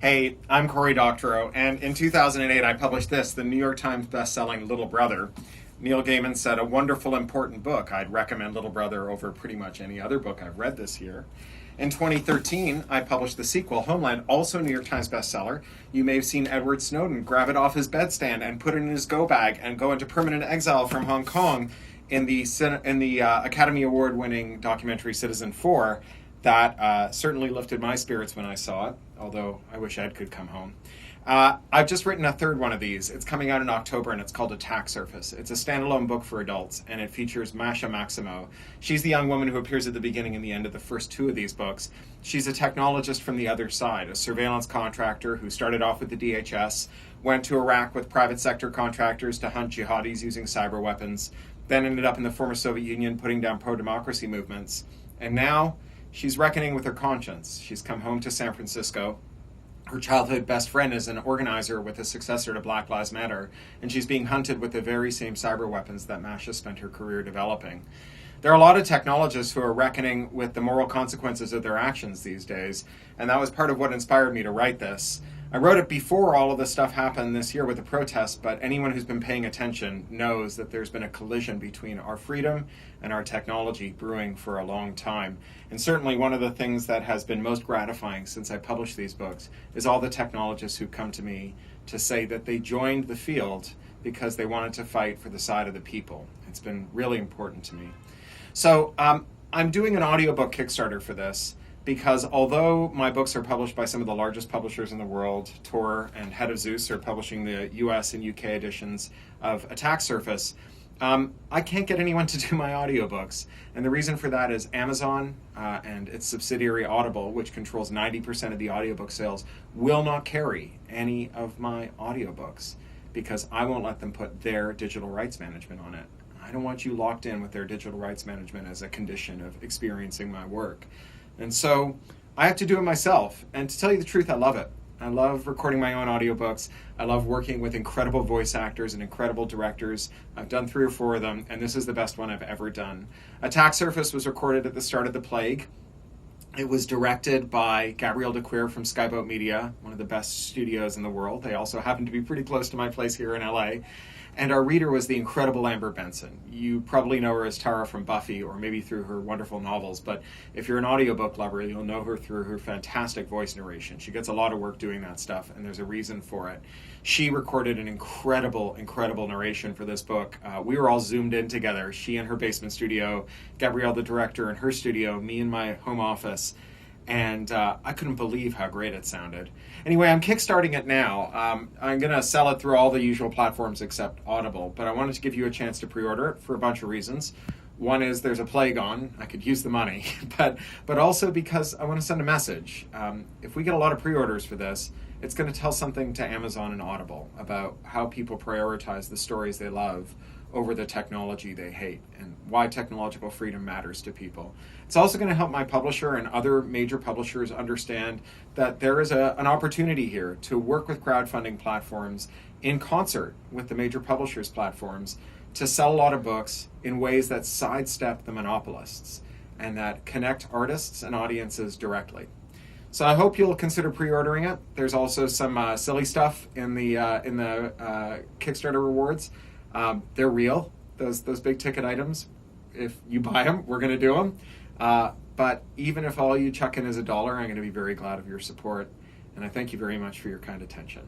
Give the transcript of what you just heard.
Hey, I'm Cory Doctorow, and in 2008 I published this, the New York Times best-selling Little Brother. Neil Gaiman said, a wonderful, important book. I'd recommend Little Brother over pretty much any other book I've read this year. In 2013, I published the sequel, Homeland, also a New York Times bestseller. You may have seen Edward Snowden grab it off his bedstand and put it in his go bag and go into permanent exile from Hong Kong in the Academy Award-winning documentary Citizen4. That certainly lifted my spirits when I saw it, although I wish Ed could come home. I've just written a third one of these. It's coming out in October, and it's called Attack Surface. It's a standalone book for adults, and it features Masha Maximo. She's the young woman who appears at the beginning and the end of the first two of these books. She's a technologist from the other side, a surveillance contractor who started off with the DHS, went to Iraq with private sector contractors to hunt jihadis using cyberweapons, then ended up in the former Soviet Union putting down pro-democracy movements. And now she's reckoning with her conscience. She's come home to San Francisco. Her childhood best friend is an organizer with a successor to Black Lives Matter, and she's being hunted with the very same cyber weapons that Masha spent her career developing. There are a lot of technologists who are reckoning with the moral consequences of their actions these days, and that was part of what inspired me to write this. I wrote it before all of this stuff happened this year with the protests, but anyone who's been paying attention knows that there's been a collision between our freedom and our technology brewing for a long time. And certainly one of the things that has been most gratifying since I published these books is all the technologists who come to me to say that they joined the field because they wanted to fight for the side of the people. It's been really important to me. So I'm doing an audiobook Kickstarter for this, because although my books are published by some of the largest publishers in the world, Tor and Head of Zeus are publishing the US and UK editions of Attack Surface, I can't get anyone to do my audiobooks. And the reason for that is Amazon and its subsidiary Audible, which controls 90% of the audiobook sales, will not carry any of my audiobooks because I won't let them put their digital rights management on it. I don't want you locked in with their digital rights management as a condition of experiencing my work. And so I have to do it myself. And to tell you the truth, I love it. I love recording my own audiobooks. I love working with incredible voice actors and incredible directors. I've done 3 or 4 of them, and this is the best one I've ever done. Attack Surface was recorded at the start of the plague. It was directed by Gabrielle de Queer from Skyboat Media, one of the best studios in the world. They also happen to be pretty close to my place here in LA. And our reader was the incredible Amber Benson. You probably know her as Tara from Buffy, or maybe through her wonderful novels, but if you're an audiobook lover, you'll know her through her fantastic voice narration. She gets a lot of work doing that stuff, and there's a reason for it. She recorded an incredible narration for this book. We were all zoomed in together, she in her basement studio, Gabrielle the director in her studio, me in my home office, and I couldn't believe how great it sounded. Anyway, I'm kickstarting it now. I'm going to sell it through all the usual platforms except Audible, but I wanted to give you a chance to pre-order it for a bunch of reasons. One is there's a plague on. I could use the money, but also because I want to send a message. If we get a lot of pre-orders for this, it's going to tell something to Amazon and Audible about how people prioritize the stories they love over the technology they hate, and why technological freedom matters to people. It's also going to help my publisher and other major publishers understand that there is an opportunity here to work with crowdfunding platforms in concert with the major publishers' platforms to sell a lot of books in ways that sidestep the monopolists and that connect artists and audiences directly. So I hope you'll consider pre-ordering it. There's also some silly stuff in the Kickstarter rewards. They're real, those big ticket items. If you buy them, we're going to do them. But even if all you chuck in is $1, I'm going to be very glad of your support. And I thank you very much for your kind attention.